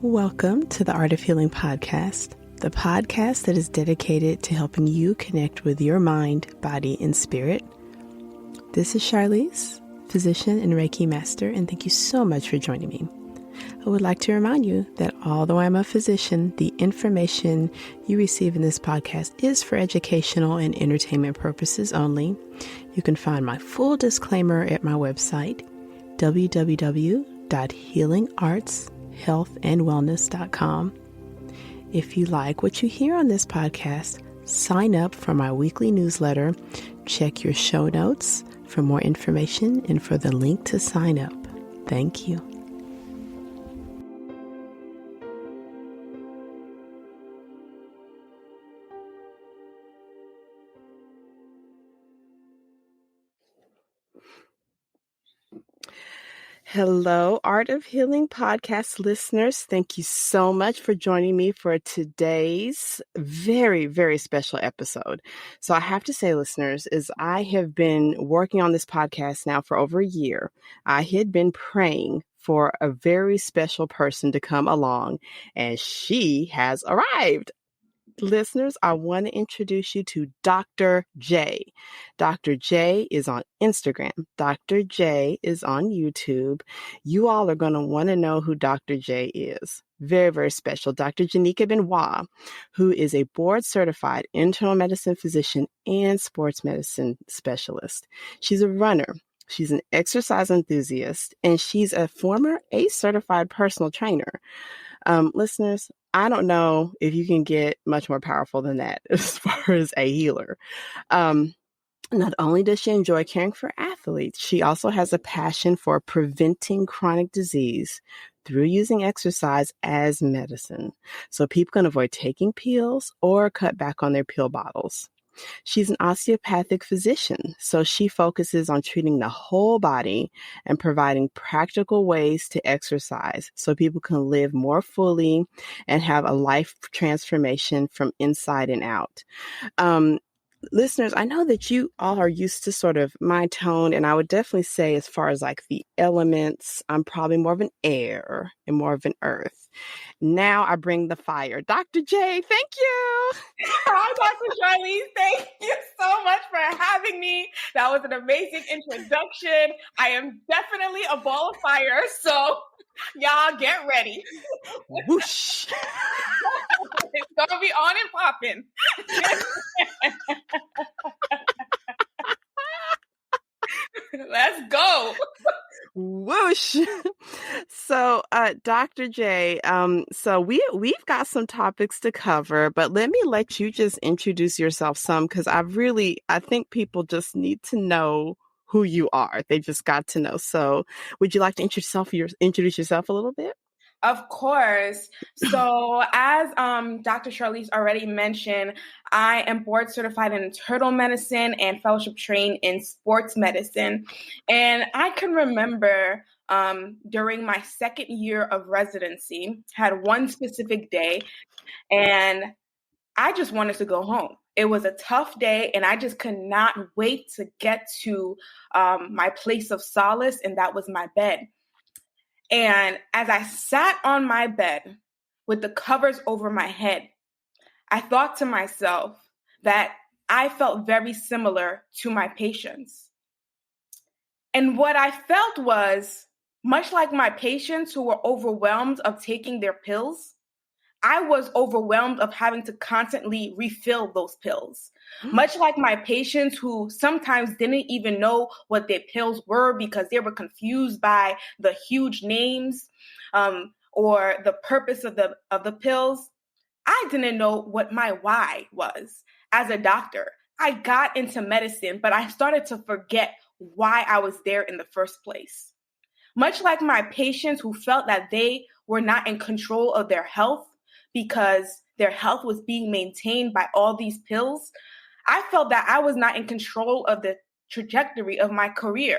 Welcome to the Art of Healing podcast, the podcast that is dedicated to helping you connect with your mind, body, and spirit. This is Charlize, physician and Reiki master, and thank you so much for joining me. I would like to remind you that although I'm a physician, the information you receive in this podcast is for educational and entertainment purposes only. You can find my full disclaimer at my website, www.healingartshealthandwellness.com. If you like what you hear on this podcast, sign up for my weekly newsletter. Check your show notes for more information and for the link to sign up. Thank you. Hello, Art of Healing podcast listeners. Thank you so much for joining me for today's very, very special episode. So I have to say, listeners, is I have been working on this podcast now for over a year. I had been praying for a very special person to come along, and she has arrived. Listeners, I want to introduce you to Dr. J. Dr. J is on Instagram. Dr. J is on YouTube. You all are going to want to know who Dr. J is. Very, very special. Dr. Janika Benoit, who is a board-certified internal medicine physician and sports medicine specialist. She's a runner. She's an exercise enthusiast, and she's a former ACE-certified personal trainer. Listeners, I don't know if you can get much more powerful than that as far as a healer. Not only does she enjoy caring for athletes, she also has a passion for preventing chronic disease through using exercise as medicine, so people can avoid taking pills or cut back on their pill bottles. She's an osteopathic physician, so she focuses on treating the whole body and providing practical ways to exercise so people can live more fully and have a life transformation from inside and out. Listeners, I know that you all are used to sort of my tone, and I would definitely say as far as like the elements, I'm probably more of an air and more of an earth. Now I bring the fire. Dr. J, thank you. Hi, Dr. Charlize. Thank you so much for having me. That was an amazing introduction. I am definitely a ball of fire, so y'all get ready. Whoosh. It's going to be on and popping. Let's go. Whoosh. So, Dr. J, so we've got some topics to cover, but let you just introduce yourself some, because I think people just need to know who you are. They just got to know. So would you like to introduce yourself a little bit? Of course. So as Dr. Charlize already mentioned, I am board certified in internal medicine and fellowship trained in sports medicine. And I can remember during my second year of residency, had one specific day, and I just wanted to go home. It was a tough day, and I just could not wait to get to my place of solace, and that was my bed. And as I sat on my bed with the covers over my head, I thought to myself that I felt very similar to my patients. And what I felt was, much like my patients who were overwhelmed of taking their pills, I was overwhelmed of having to constantly refill those pills. Much like my patients who sometimes didn't even know what their pills were because they were confused by the huge names or the purpose of the pills. I didn't know what my why was as a doctor. I got into medicine, but I started to forget why I was there in the first place. Much like my patients who felt that they were not in control of their health because their health was being maintained by all these pills, I felt that I was not in control of the trajectory of my career.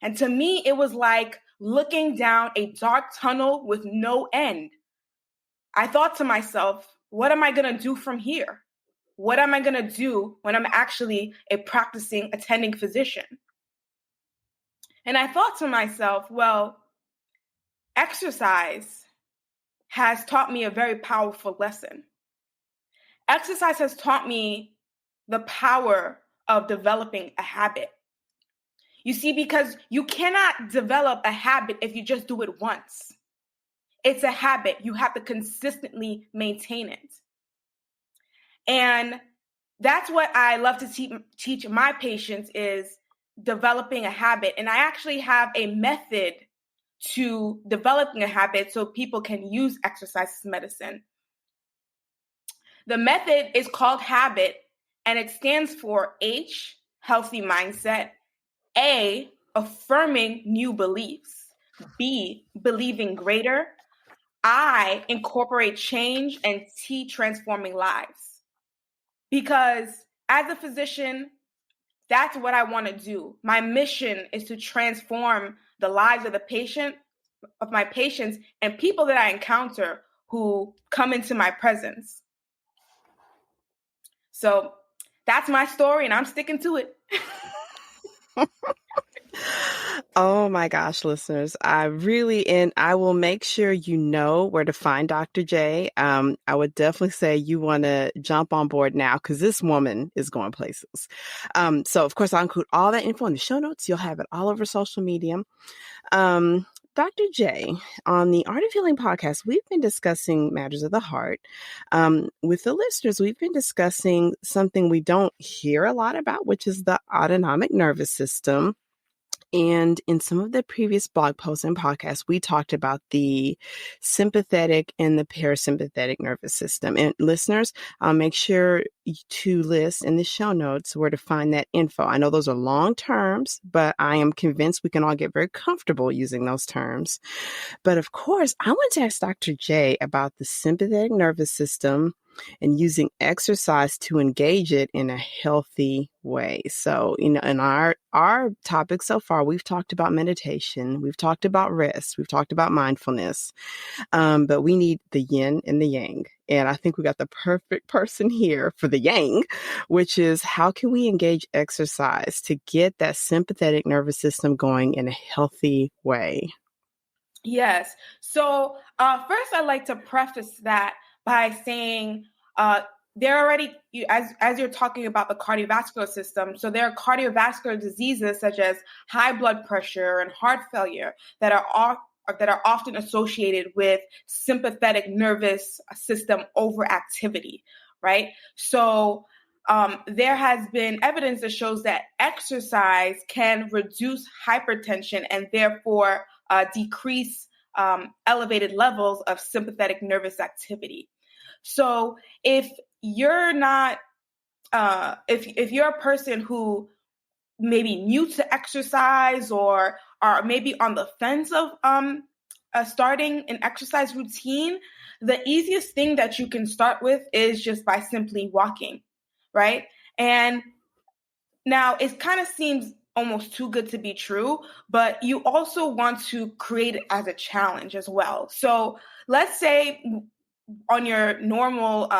And to me, it was like looking down a dark tunnel with no end. I thought to myself, what am I going to do from here? What am I going to do when I'm actually a practicing attending physician? And I thought to myself, well, exercise has taught me a very powerful lesson. Exercise has taught me the power of developing a habit. You see, because you cannot develop a habit if you just do it once. It's a habit. You have to consistently maintain it. And that's what I love to teach my patients is developing a habit. And I actually have a method to developing a habit so people can use exercise as medicine. The method is called HABIT, and it stands for H, healthy mindset, A, affirming new beliefs, B, believing greater, I, incorporate change, and T, transforming lives. Because as a physician, that's what I want to do. My mission is to transform the lives of my patients, and people that I encounter who come into my presence. So that's my story, and I'm sticking to it. Oh my gosh, listeners, and I will make sure you know where to find Dr. J. I would definitely say you want to jump on board now because this woman is going places. So of course I'll include all that info in the show notes. You'll have it all over social media. Dr. J, on the Art of Healing podcast, we've been discussing matters of the heart. With the listeners, we've been discussing something we don't hear a lot about, which is the autonomic nervous system. And in some of the previous blog posts and podcasts, we talked about the sympathetic and the parasympathetic nervous system. And listeners, I'll make sure to list in the show notes where to find that info. I know those are long terms, but I am convinced we can all get very comfortable using those terms. But of course, I want to ask Dr. J about the sympathetic nervous system and using exercise to engage it in a healthy way. So, in our topic so far, we've talked about meditation, we've talked about rest, we've talked about mindfulness, but we need the yin and the yang. And I think we got the perfect person here for the yang, which is how can we engage exercise to get that sympathetic nervous system going in a healthy way? Yes. So first, I'd like to preface that by saying there already, as you're talking about the cardiovascular system, so there are cardiovascular diseases such as high blood pressure and heart failure that are often associated with sympathetic nervous system overactivity, right? So there has been evidence that shows that exercise can reduce hypertension and therefore decrease elevated levels of sympathetic nervous activity. So if you're not, if you're a person who may be new to exercise or are maybe on the fence of starting an exercise routine, the easiest thing that you can start with is just by simply walking, right? And now it kind of seems almost too good to be true, but you also want to create it as a challenge as well. So let's say on your normal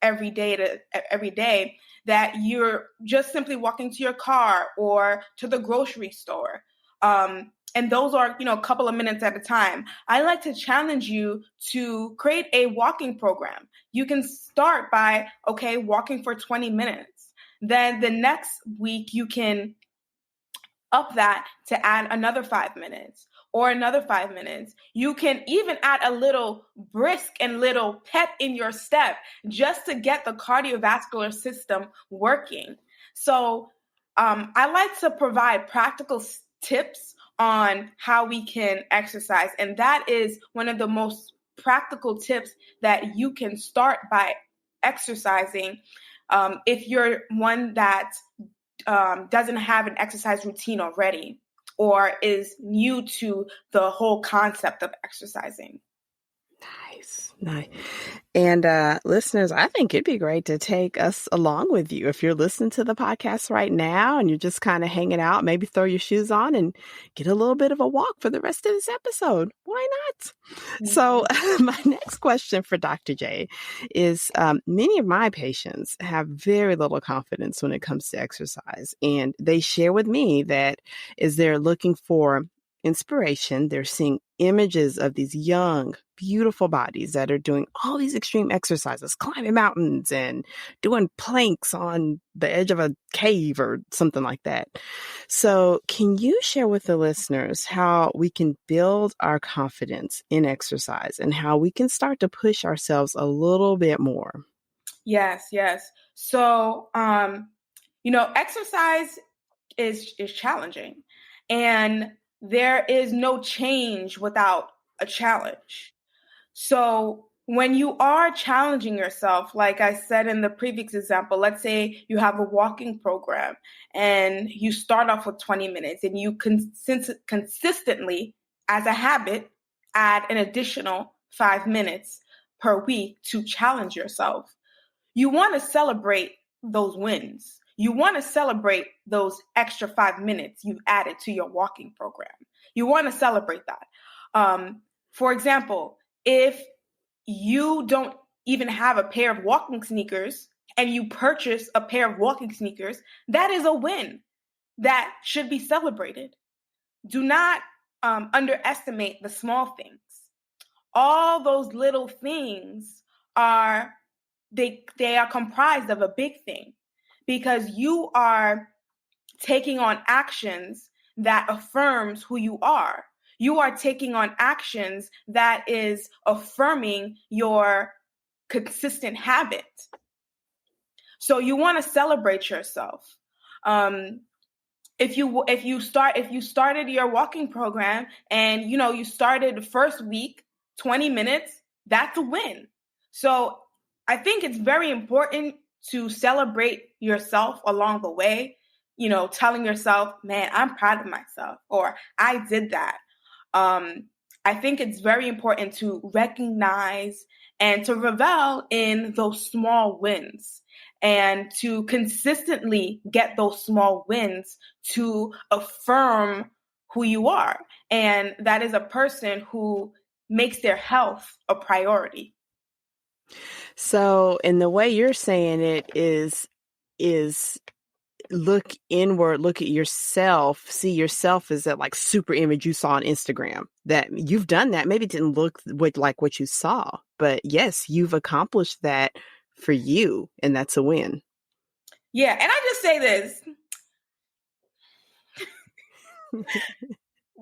every day that you're just simply walking to your car or to the grocery store. And those are, a couple of minutes at a time. I like to challenge you to create a walking program. You can start by, walking for 20 minutes. Then the next week you can up that to add another 5 minutes or another 5 minutes. You can even add a little brisk and little pep in your step just to get the cardiovascular system working. So I like to provide practical tips on how we can exercise. And that is one of the most practical tips that you can start by exercising if you're one that doesn't have an exercise routine already or is new to the whole concept of exercising. Nice. And listeners, I think it'd be great to take us along with you. If you're listening to the podcast right now and you're just kind of hanging out, maybe throw your shoes on and get a little bit of a walk for the rest of this episode. Why not? Mm-hmm. So my next question for Dr. J is many of my patients have very little confidence when it comes to exercise. And they share with me that as they're looking for inspiration, they're seeing images of these young, beautiful bodies that are doing all these extreme exercises, climbing mountains and doing planks on the edge of a cave or something like that. So can you share with the listeners how we can build our confidence in exercise and how we can start to push ourselves a little bit more? Yes, yes. So, exercise is challenging, and there is no change without a challenge. So when you are challenging yourself, like I said in the previous example, let's say you have a walking program and you start off with 20 minutes and you consistently, as a habit, add an additional 5 minutes per week to challenge yourself. You want to celebrate those wins. You want to celebrate those extra 5 minutes you've added to your walking program. You want to celebrate that. For example, if you don't even have a pair of walking sneakers and you purchase a pair of walking sneakers, that is a win that should be celebrated. Do not underestimate the small things. All those little things are they are comprised of a big thing, because you are taking on actions that affirms who you are. You are taking on actions that is affirming your consistent habit. So you want to celebrate yourself. If you started your walking program and you started the first week 20 minutes, that's a win. So I think it's very important to celebrate yourself along the way, telling yourself, man, I'm proud of myself, or I did that. I think it's very important to recognize and to revel in those small wins and to consistently get those small wins to affirm who you are. And that is a person who makes their health a priority. So, and the way you're saying it is look inward, look at yourself, see yourself as that like super image you saw on Instagram, that you've done that. Maybe it didn't look like what you saw, but yes, you've accomplished that for you, and that's a win. Yeah, and I just say this.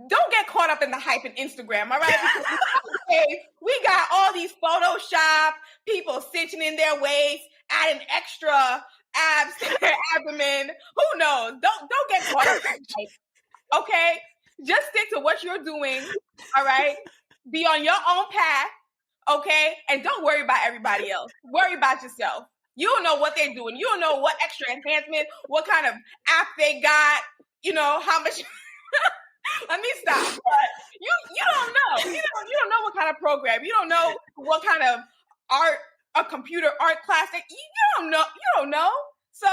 Don't get caught up in the hype in Instagram, all right? Because we got all these Photoshop people cinching in their waist, adding extra abs to their abdomen. Who knows? Don't get caught up in the hype, okay? Just stick to what you're doing, all right? Be on your own path, okay? And don't worry about everybody else. Worry about yourself. You don't know what they're doing. You don't know what extra enhancement, what kind of app they got, how much... Let me stop. But you don't know. You don't know what kind of program. You don't know what kind of art, a computer art class. You don't know. You don't know. So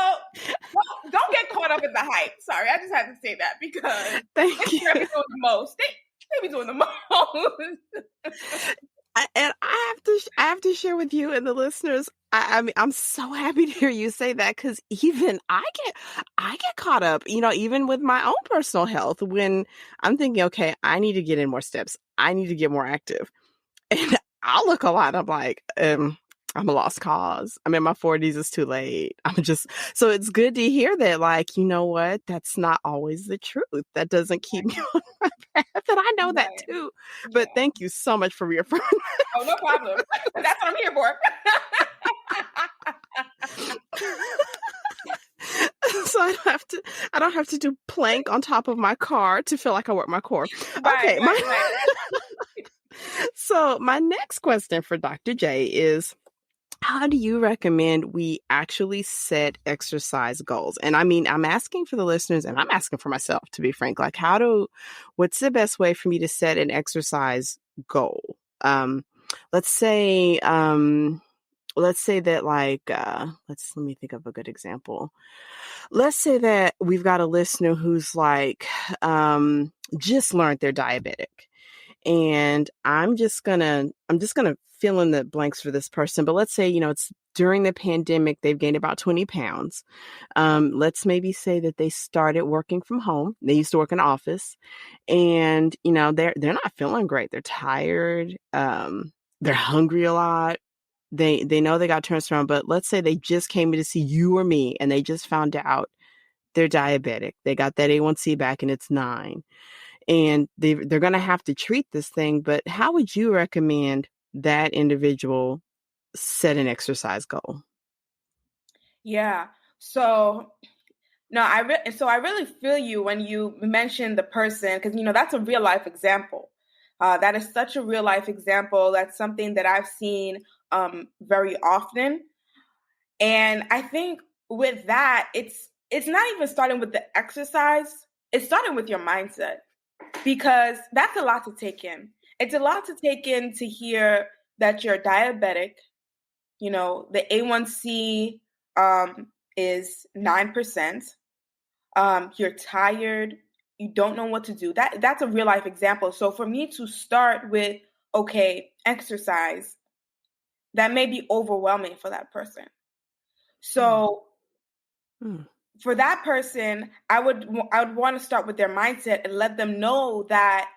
don't get caught up in the hype. Sorry, I just had to say that because they be doing the most. They be doing the most. And I have to share with you and the listeners. I mean, I'm so happy to hear you say that, because even I get caught up, even with my own personal health, when I'm thinking, okay, I need to get in more steps. I need to get more active. And I'll look a lot. I'm like, I'm a lost cause. I'm in my 40s. It's too late. So it's good to hear that, like, you know what? That's not always the truth. That doesn't keep me on my path. And I know that too. But thank you so much for reaffirming. Oh, no problem. That's what I'm here for. So I don't have to do plank on top of my car to feel like I work my core. Right, Okay. right. So my next question for Dr. J is, how do you recommend we actually set exercise goals? And I mean, I'm asking for the listeners and I'm asking for myself, to be frank, like what's the best way for me to set an exercise goal? Let's say that like, let me think of a good example. Let's say that we've got a listener who's like, just learned they're diabetic. And I'm just gonna fill in the blanks for this person. But let's say, it's during the pandemic, they've gained about 20 pounds. Let's maybe say that they started working from home. They used to work in an office, and they're not feeling great. They're tired. They're hungry a lot. They know they got turns around, but let's say they just came in to see you or me, and they just found out they're diabetic. They got that A1C back, and it's 9, and they're going to have to treat this thing. But how would you recommend that individual set an exercise goal? Yeah. So no, I really feel you when you mention the person, because that's a real life example. That is such a real life example. That's something that I've seen very often, and I think with that, it's not even starting with the exercise. It's starting with your mindset, because that's a lot to take in. It's a lot to take in to hear that you're diabetic. The A1C is 9%. You're tired. You don't know what to do. That's a real life example. So for me to start with, okay, exercise, that may be overwhelming for that person. So for that person, I would want to start with their mindset and let them know that,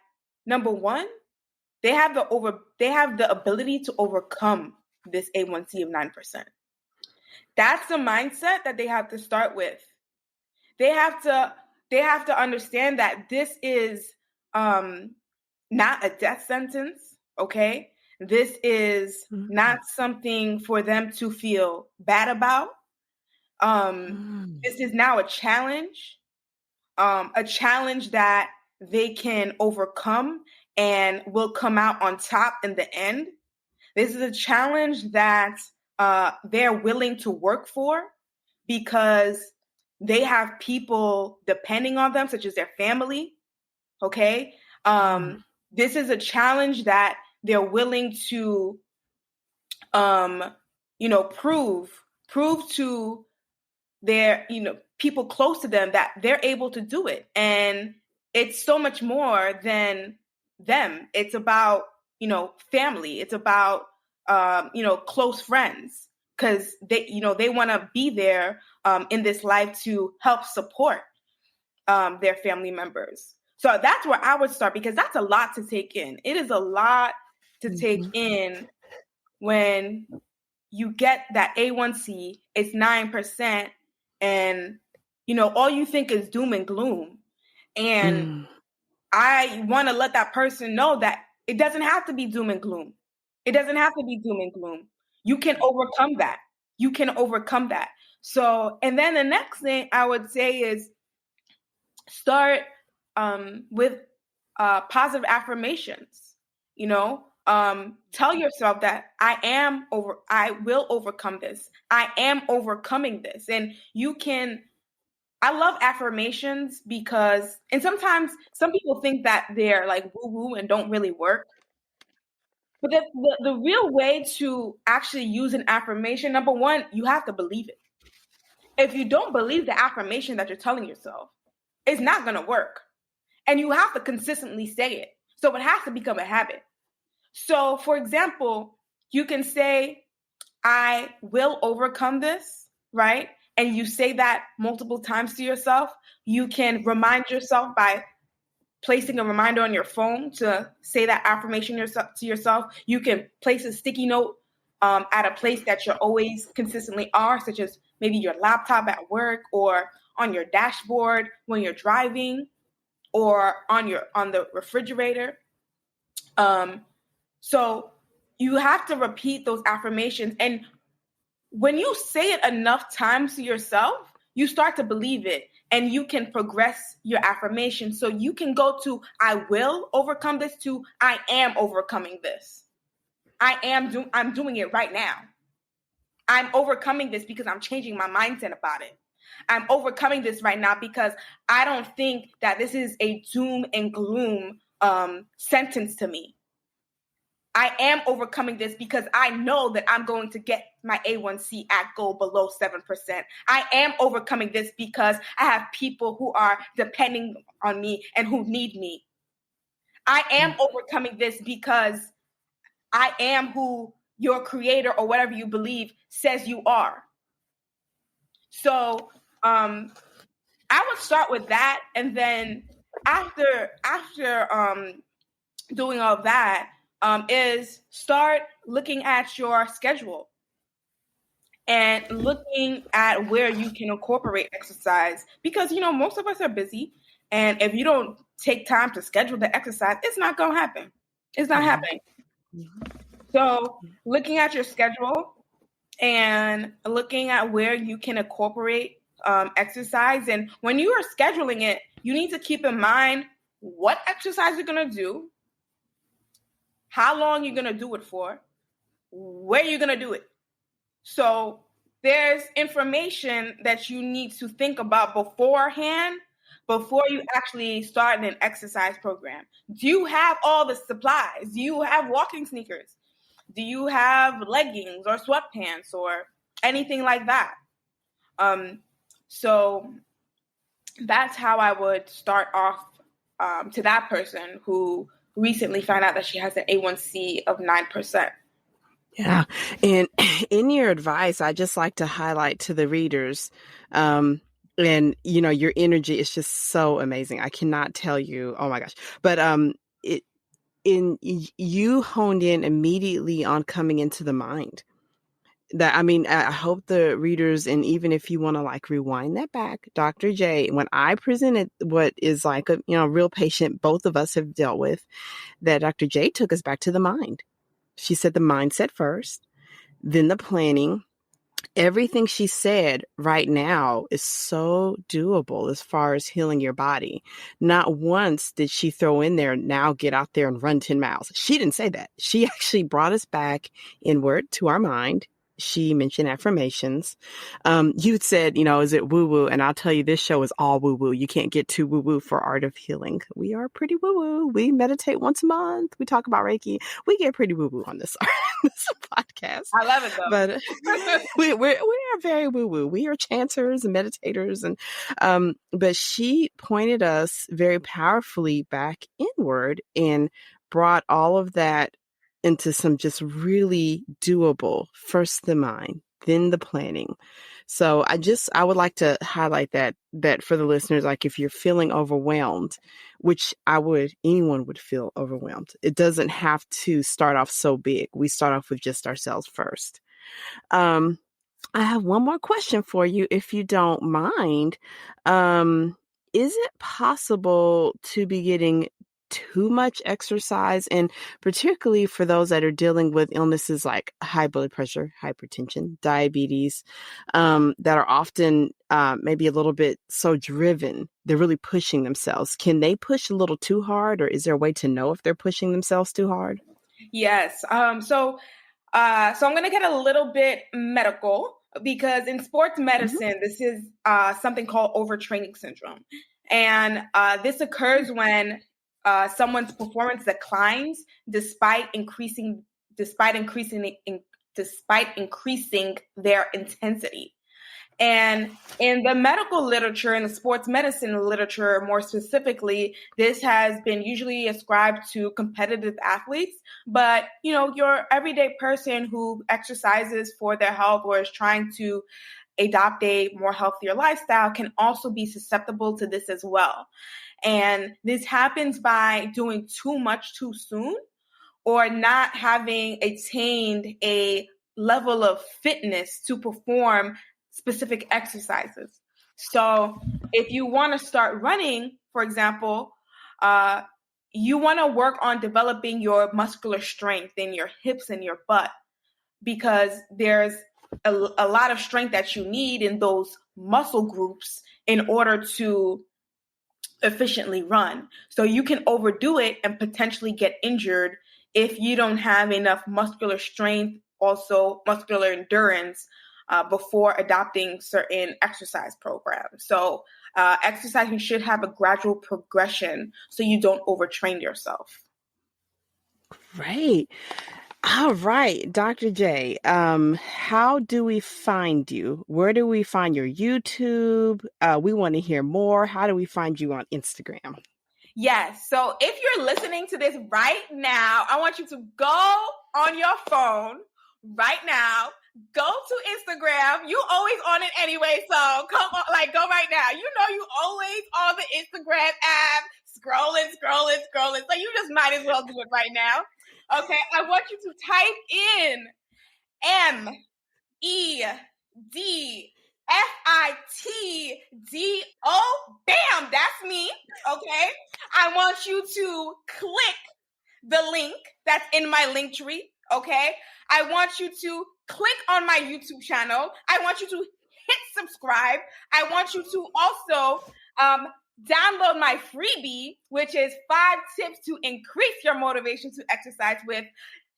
number one, they have the ability to overcome this A1C of 9%. That's the mindset that they have to start with. They have to understand that this is not a death sentence, okay? This is not something for them to feel bad about. This is now a challenge that they can overcome and will come out on top in the end. This is a challenge that they're willing to work for, because they have people depending on them, such as their family. Okay. This is a challenge that they're willing to, prove to their, people close to them that they're able to do it. And it's so much more than them. It's about, family. It's about, close friends, because they want to be there in this life to help support their family members. So that's where I would start, because that's a lot to take in. It is a lot to take in when you get that A1C, it's 9%, and all you think is doom and gloom. And I want to let that person know that it doesn't have to be doom and gloom. It doesn't have to be doom and gloom. You can overcome that. You can overcome that. So, and then the next thing I would say is start with positive affirmations. Tell yourself that I will overcome this. I am overcoming this. And I love affirmations because, and sometimes some people think that they're like woo-woo and don't really work. But the real way to actually use an affirmation, number one, you have to believe it. If you don't believe the affirmation that you're telling yourself, it's not going to work. And you have to consistently say it. So it has to become a habit. So, for example, you can say, I will overcome this, right? And you say that multiple times to yourself. You can remind yourself by placing a reminder on your phone to say that affirmation to yourself. You can place a sticky note at a place that you're always consistently are, such as maybe your laptop at work, or on your dashboard when you're driving, or on the refrigerator. So you have to repeat those affirmations. And when you say it enough times to yourself, you start to believe it, and you can progress your affirmation. So you can go to, I will overcome this, to I am overcoming this. I'm doing it right now. I'm overcoming this because I'm changing my mindset about it. I'm overcoming this right now because I don't think that this is a doom and gloom sentence to me. I am overcoming this because I know that I'm going to get my A1C at goal below 7%. I am overcoming this because I have people who are depending on me and who need me. I am overcoming this because I am who your creator or whatever you believe says you are. So I would start with that, and then after doing all of that, is start looking at your schedule and looking at where you can incorporate exercise, because most of us are busy, and if you don't take time to schedule the exercise, it's not going to happen. It's not happening. So looking at your schedule and looking at where you can incorporate exercise, and when you are scheduling it, you need to keep in mind what exercise you're going to do, how long you're going to do it for, where you're going to do it. So there's information that you need to think about beforehand before you actually start an exercise program. Do you have all the supplies? Do you have walking sneakers? Do you have leggings or sweatpants or anything like that? So that's how I would start off to that person who recently found out that she has an A1C of 9%. Yeah. And in your advice, I just like to highlight to the readers, and your energy is just so amazing. I cannot tell you, oh my gosh. But you honed in immediately on coming into the mind. I hope the readers, and even if you want to rewind that back, Dr. J, when I presented what is a real patient both of us have dealt with, that Dr. J took us back to the mind. She said the mindset first, then the planning. Everything she said right now is so doable as far as healing your body. Not once did she throw in there, now get out there and run 10 miles. She didn't say that. She actually brought us back inward to our mind. She mentioned affirmations. You said, is it woo-woo? And I'll tell you, this show is all woo-woo. You can't get too woo-woo for Art of Healing. We are pretty woo-woo. We meditate once a month. We talk about Reiki. We get pretty woo-woo on this podcast. I love it, though. But we are very woo-woo. We are chanters and meditators. But she pointed us very powerfully back inward and brought all of that into some just really doable, first the mind, then the planning. So I would like to highlight that for the listeners, if you're feeling overwhelmed, which anyone would feel overwhelmed. It doesn't have to start off so big. We start off with just ourselves first. I have one more question for you, if you don't mind. Is it possible to be getting too much exercise, and particularly for those that are dealing with illnesses like high blood pressure, hypertension, diabetes, that are often maybe a little bit so driven, they're really pushing themselves. Can they push a little too hard, or is there a way to know if they're pushing themselves too hard? Yes. So I'm going to get a little bit medical, because in sports medicine, this is something called overtraining syndrome. And this occurs when someone's performance declines despite increasing their intensity. And in the medical literature, in the sports medicine literature more specifically, this has been usually ascribed to competitive athletes. But, your everyday person who exercises for their health or is trying to adopt a more healthier lifestyle can also be susceptible to this as well. And this happens by doing too much too soon, or not having attained a level of fitness to perform specific exercises. So if you want to start running, for example, you want to work on developing your muscular strength in your hips and your butt, because there's a lot of strength that you need in those muscle groups in order to efficiently run. So you can overdo it and potentially get injured if you don't have enough muscular strength, also muscular endurance, before adopting certain exercise programs. So exercising should have a gradual progression so you don't overtrain yourself. Great. All right, Dr. J, how do we find you? Where do we find your YouTube? We want to hear more. How do we find you on Instagram? Yes. So if you're listening to this right now, I want you to go on your phone right now. Go to Instagram. You always on it anyway, so come on, like go right now. You know you always on the Instagram app, scrolling. So you just might as well do it right now. Okay, I want you to type in MEDFITDO. Bam, that's me. Okay, I want you to click the link that's in my link tree. Okay, I want you to click on my YouTube channel. I want you to hit subscribe. I want you to also download my freebie, which is 5 tips to increase your motivation to exercise with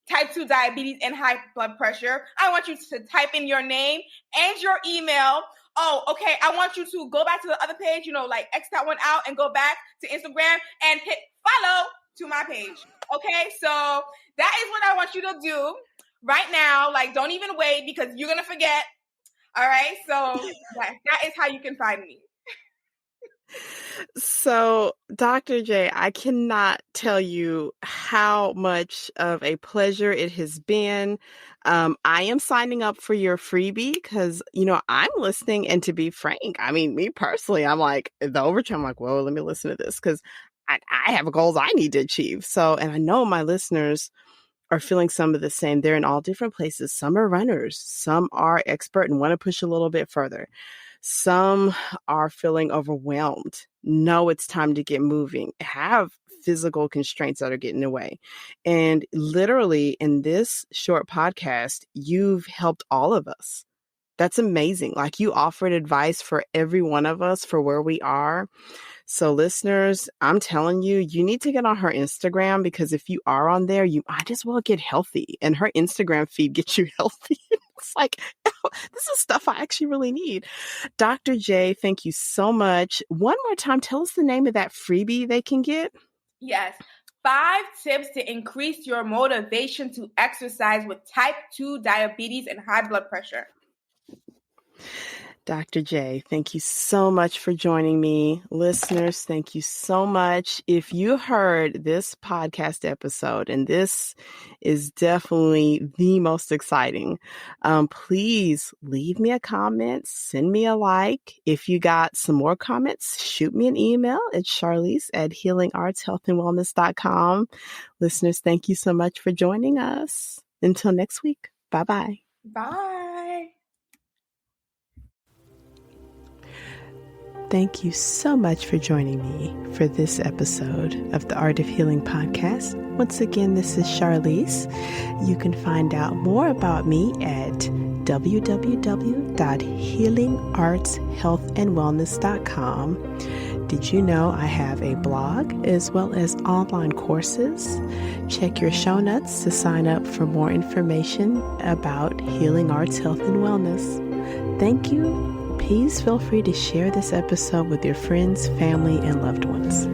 type 2 diabetes and high blood pressure. I want you to type in your name and your email. Oh, okay. I want you to go back to the other page, like X that one out and go back to Instagram and hit follow to my page. Okay, so that is what I want you to do right now. Like, don't even wait because you're going to forget. All right, so that is how you can find me. So, Dr. J, I cannot tell you how much of a pleasure it has been. I am signing up for your freebie because, I'm listening. And to be frank, I mean, me personally, I'm like, the overture, I'm like, whoa, let me listen to this because I have goals I need to achieve. So, and I know my listeners are feeling some of the same. They're in all different places. Some are runners. Some are expert and want to push a little bit further. Some are feeling overwhelmed. Know it's time to get moving. Have physical constraints that are getting in the way. And literally in this short podcast, you've helped all of us. That's amazing. Like you offered advice for every one of us for where we are. So listeners, I'm telling you, you need to get on her Instagram because if you are on there, you might as well get healthy. And her Instagram feed gets you healthy. It's like, this is stuff I actually really need. Dr. J, thank you so much. One more time, tell us the name of that freebie they can get. Yes. 5 tips to increase your motivation to exercise with type 2 diabetes and high blood pressure. Dr. J, thank you so much for joining me. Listeners, thank you so much. If you heard this podcast episode, and this is definitely the most exciting, please leave me a comment, send me a like. If you got some more comments, shoot me an email at charlize@healingartshealthandwellness.com. Listeners, thank you so much for joining us. Until next week, bye-bye. Bye. Thank you so much for joining me for this episode of the Art of Healing podcast. Once again, this is Charlize. You can find out more about me at www.healingartshealthandwellness.com. Did you know I have a blog as well as online courses? Check your show notes to sign up for more information about Healing Arts Health and Wellness. Thank you. Please feel free to share this episode with your friends, family, and loved ones.